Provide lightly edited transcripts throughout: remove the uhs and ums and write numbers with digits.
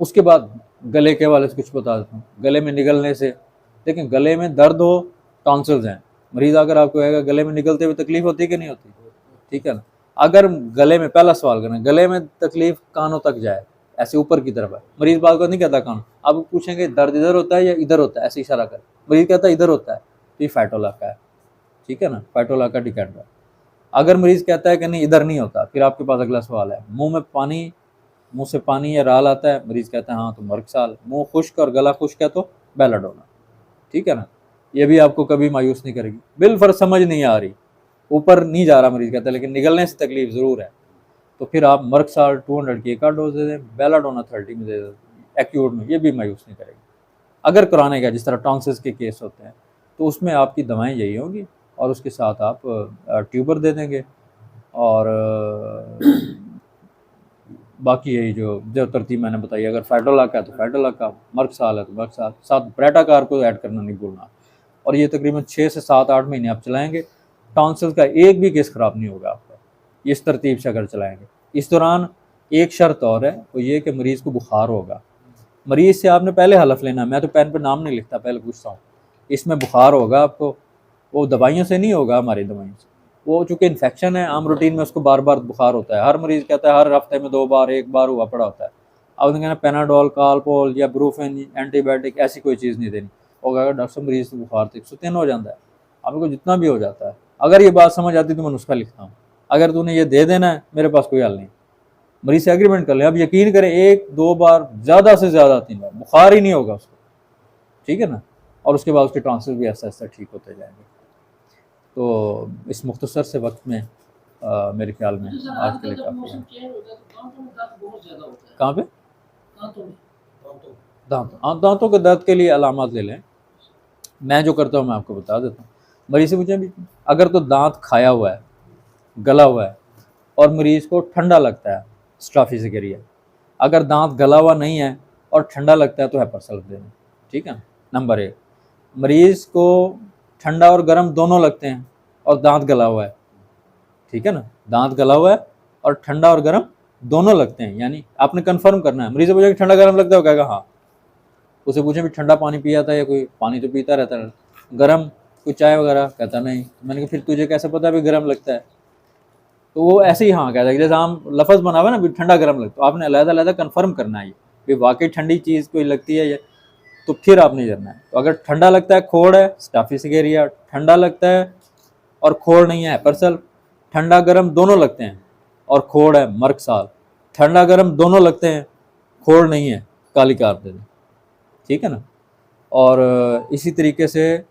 उसके बाद गले के वाले से कुछ बता देता हूँ। गले में निगलने से, देखें गले में दर्द हो, टॉन्सिल्स हैं, मरीज अगर आपको कहेगा गले में निकलते हुए तकलीफ होती है कि नहीं होती, ठीक है ना। अगर गले में, पहला सवाल करें, गले में तकलीफ कानों तक जाए, ऐसे ऊपर की तरफ है, मरीज बात को नहीं कहता कान, आप पूछेंगे दर्द इधर होता है या इधर होता है, ऐसे इशारा कर, मरीज कहता है इधर होता है, तो ये फाइटोलाका है, ठीक है ना, फाइटोलाका डिकेंड्रा। अगर मरीज कहता है कि नहीं इधर नहीं होता, फिर आपके पास अगला सवाल है, मुंह से पानी या राल आता है, मरीज कहता है हाँ तो मर्कसाल। मुंह खुश्क और गला खुश्क है तो बेलाडोना, ठीक है ना। ये भी आपको कभी मायूस नहीं करेगी। बिलफर्ज समझ नहीं आ रही, ऊपर नहीं जा रहा मरीज कहता है, लेकिन निगलने से तकलीफ ज़रूर है, तो फिर आप मर्कसाल 200 की एक डोज दे दें, बेलाडोना 30 में दे दें एक्यूट में, ये भी मायूस नहीं करेगी। अगर कराने का जिस तरह टॉन्सिल्स के केस होते हैं तो उसमें आपकी दवाएं यही होंगी, और उसके साथ आप ट्यूबर दे देंगे, और बाकी यही जो तरतीब मैंने बताई। अगर फाइटोलाका है तो फाइटोलाका, मर्कसाल है तो मर्कसाल, साथ ब्रेटाकार को ऐड करना नहीं भूलना। और ये तकरीबन 6 से 7-8 महीने आप चलाएंगे, टॉन्सिल्स का एक भी केस ख़राब नहीं होगा आपका, इस तरतीब से अगर चलाएंगे। इस दौरान एक शर्त और है, वो ये कि मरीज़ को बुखार होगा। मरीज़ से आपने पहले हलफ लेना, मैं तो पेन पे नाम नहीं लिखता, पहले पूछता हूँ इसमें बुखार होगा आपको, वो दवाइयों से नहीं होगा, हमारी दवाइयों से, वो चूँकि इन्फेक्शन है, आम रूटीन में उसको बार बार बुखार होता है, हर मरीज़ कहता है हर हफ्ते में 2 बार 1 बार हुआ पड़ा होता है। अब उन्हें कहना पेनाडोल, कालपोल या ब्रूफेन एंटीबायोटिक ऐसी कोई चीज़ नहीं देनी, वो कहेगा डॉक्टर साहब मरीज़ तो बुखार तो 103 हो जाता है, आपको जितना भी हो जाता है। अगर ये बात समझ आती तो मैं नुस्खा लिखता हूँ, अगर तूने ये दे देना है मेरे पास कोई हल नहीं, मरीज से एग्रीमेंट कर लें। अब यकीन करें 1-2 बार, ज़्यादा से ज़्यादा 3 बार बुखार ही नहीं होगा उसको, ठीक है ना, और उसके बाद उसके ट्रांसफर भी ऐसा ऐसा ठीक होते जाएंगे। तो इस मुख्तसर से वक्त में मेरे ख्याल में आज के लिए काफ़ी है। कहाँ पे? दांतों के दर्द के लिए अलामत ले लें, मैं जो करता हूँ मैं आपको बता देता हूँ। मरीज से पूछें भी, अगर तो दांत खाया हुआ है, गला हुआ है, और मरीज़ को ठंडा लगता है, स्ट्राफिजिकेरिया। अगर दांत गला हुआ नहीं है और ठंडा लगता है तो हेपरसल्फ देना, ठीक है। नंबर 1, मरीज़ को ठंडा और गर्म दोनों लगते हैं और दांत गला हुआ है, ठीक है ना, दांत गला हुआ है और ठंडा और गर्म दोनों लगते हैं, यानी आपने कंफर्म करना है। मरीज़ से पूछे ठंडा गर्म लगता है, वो कहेगा हाँ। उसे पूछे भी ठंडा पानी पिया था या कोई पानी तो पीता रहता है, गर्म कोई चाय वगैरह, कहता नहीं। मैंने कहा फिर तुझे कैसे पता भी गर्म लगता है, तो वो ऐसे ही हाँ कहता है, जैसे हम लफ्ज़ बना हुआ ना भी ठंडा गर्म लगता, तो आपने अलग-अलग कंफर्म करना है ये वाकई ठंडी चीज़ कोई लगती है, तो फिर आपने करना है। तो अगर ठंडा लगता है, खोड़ है, स्टाफिसिकेरिया, ठंडा लगता है और खोड़ नहीं है, हेपरसल्फ, ठंडा गर्म दोनों लगते हैं और खोड़ है, मर्कसाल, ठंडा गर्म दोनों लगते हैं, खोड़ नहीं है, कालीकार दे दें, ठीक है ना। और इसी तरीके से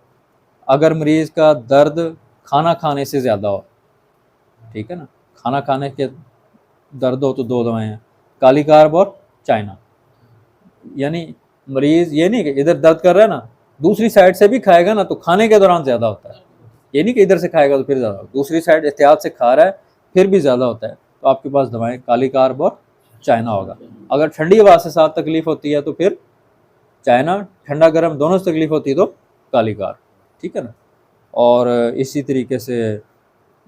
अगर मरीज़ का दर्द खाना खाने से ज़्यादा हो, ठीक है ना, खाना खाने के दर्द हो तो 2 दवाएं हैं, काली कार्ब और चाइना। यानी मरीज़ ये नहीं कि इधर दर्द कर रहा है ना, दूसरी साइड से भी खाएगा ना तो खाने के दौरान ज़्यादा होता है, ये नहीं कि इधर से खाएगा तो फिर ज़्यादा, दूसरी साइड एहतियात से खा रहा है फिर भी ज़्यादा होता है, तो आपके पास दवाएँ काली कार्ब और चाइना होगा। अगर ठंडी हवा से साथ तकलीफ़ होती है तो फिर चाइना, ठंडा गर्म दोनों से तकलीफ़ होती है तो काली कार्ब, ठीक है ना। और इसी तरीके से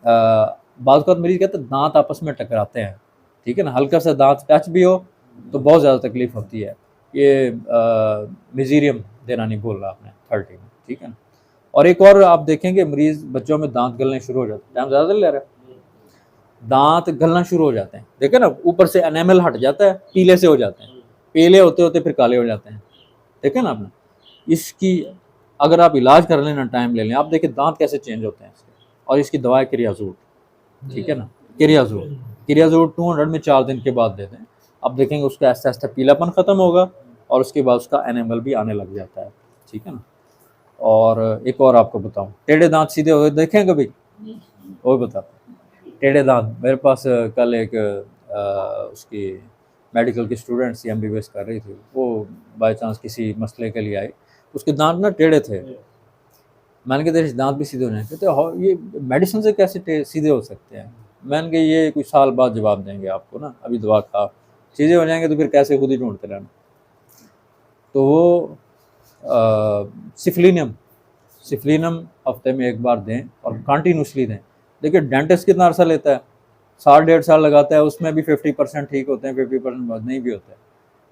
बाज़ औक़ात मरीज़ कहते हैं दांत आपस में टकराते हैं, ठीक है ना, हल्का सा दांत टच भी हो तो बहुत ज़्यादा तकलीफ़ होती है। ये मिज़ीरियम देना नहीं भूल रहा आपने 30 में, ठीक है ना। और एक और आप देखेंगे मरीज़ बच्चों में दांत गलने शुरू हो जाते हैं, टाइम ज़्यादा ले रहा है, दांत गलना शुरू हो जाते हैं, देखें ना, ऊपर से एनेमल हट जाता है, पीले से हो जाते हैं, पीले होते होते फिर काले हो जाते हैं, देखें ना आपने। इसकी अगर आप इलाज कर लेना, टाइम ले लें, आप देखें दांत कैसे चेंज होते हैं इसके। और इसकी दवा है किरियाजोल, ठीक है ना, किरियाजोल 200 में 4 दिन के बाद दे दें, अब देखेंगे उसका आस्ते आस्ते पीलापन ख़त्म होगा और उसके बाद उसका एनेमल भी आने लग जाता है, ठीक है ना। और एक और आपको बताऊं, टेढ़े दांत सीधे हो गए देखें कभी, वो बताते टेढ़े दांत। मेरे पास कल एक उसकी मेडिकल की स्टूडेंट सी MBBS कर रही थी, वो बाई चांस किसी मसले के लिए आई, उसके दांत ना टेढ़े थे। मैंने कहा तेरे दांत भी सीधे होने हैं, कहते ये मेडिसिन से कैसे सीधे हो सकते हैं। मैंने कहा ये कुछ साल बाद जवाब देंगे आपको ना, अभी दवा खा, चीज़ें हो जाएंगे तो फिर कैसे खुद ही ढूंढते रहना। तो वो सिफलिनम हफ्ते में 1 बार दें और कंटिन्यूसली दें। देखिए डेंटिस्ट कितना अर्सा लेता है, 1.5 साल लगाता है, उसमें भी 50% ठीक होते हैं, 50% बाद नहीं भी होता है।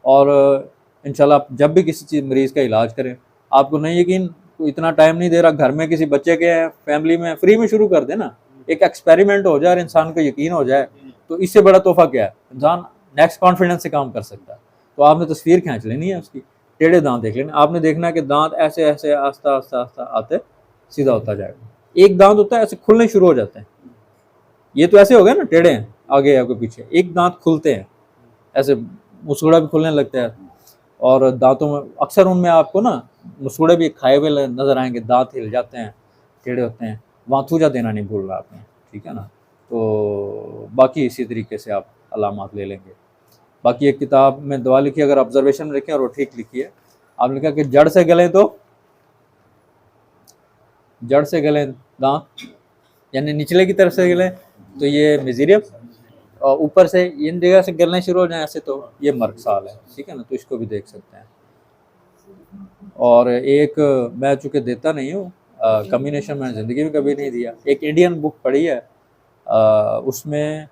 और इंशाल्लाह आप जब भी किसी चीज़ मरीज़ का इलाज करें, आपको नहीं यकीन, कोई इतना टाइम नहीं दे रहा, घर में किसी बच्चे के हैं, फैमिली में, फ्री में शुरू कर देना, एक एक्सपेरिमेंट हो जाए और इंसान को यकीन हो जाए, तो इससे बड़ा तोहफा क्या है। इंसान नेक्स्ट कॉन्फिडेंस से काम कर सकता है। तो आपने तस्वीर खींच लेनी है उसकी, टेढ़े दांत देख लेना, आपने देखना है कि दांत ऐसे ऐसे आस्ता आस्ता आस्ता आते सीधा होता जाएगा। एक दांत होता है ऐसे खुलने शुरू हो जाते हैं, ये तो ऐसे हो गए ना टेढ़े हैं, आगे आगे पीछे, एक दांत खुलते हैं ऐसे, मुसुड़ा भी खुलने लगता है, और दांतों में अक्सर उनमें आपको ना मुसुड़े भी खाए हुए नजर आएंगे, दांत हिल जाते हैं, टेढ़े होते हैं, वहाँ थूजा देना नहीं भूल रहा आपने, ठीक है ना। तो बाकी इसी तरीके से आप अलामात ले लेंगे। बाकी एक किताब में दवा लिखी, अगर ऑब्जर्वेशन में लिखें और वो ठीक लिखी है, आपने कहा कि जड़ से गले तो जड़ से गले दांत, यानी निचले की तरफ से गले तो ये मेजीरियम, और ऊपर से इन जगह से गलने शुरू हो जाए ऐसे तो ये मर्कसाल है, ठीक है ना। तो इसको भी देख सकते हैं। और एक मैं चूँकि देता नहीं हूँ, कम्बिनेशन मैंने ज़िंदगी में कभी नहीं दिया, एक इंडियन बुक पढ़ी है, उसमें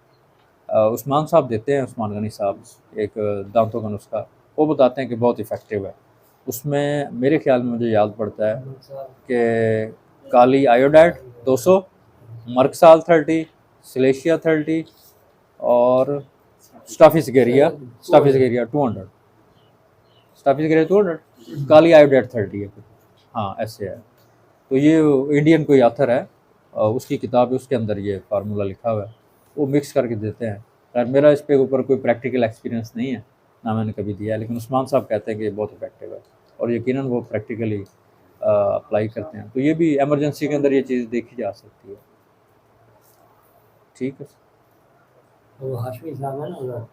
उस्मान साहब देते हैं, उस्मान गनी साहब, एक दांतों का नुस्खा, वो बताते हैं कि बहुत इफ़ेक्टिव है। उसमें मेरे ख्याल में मुझे याद पड़ता है कि काली आयोडाइड 200, मर्कसाल 30, सिलेशिया 30 और स्टाफिसगेरिया 200, स्टाफिसगेरिया 200, काली आयोडाइड 30 है, हाँ ऐसे है। तो ये इंडियन कोई ऑथर है, उसकी किताब है, उसके अंदर ये फार्मूला लिखा हुआ है, वो मिक्स करके देते हैं। खैर मेरा इस पे ऊपर कोई प्रैक्टिकल एक्सपीरियंस नहीं है, ना मैंने कभी दिया है, लेकिन उस्मान साहब कहते हैं कि ये बहुत इफेक्टिव है और यकीनन वो प्रैक्टिकली अप्लाई करते हैं। तो ये भी एमरजेंसी के अंदर ये चीज़ देखी जा सकती है, ठीक है। तो हाशमी साहब है ना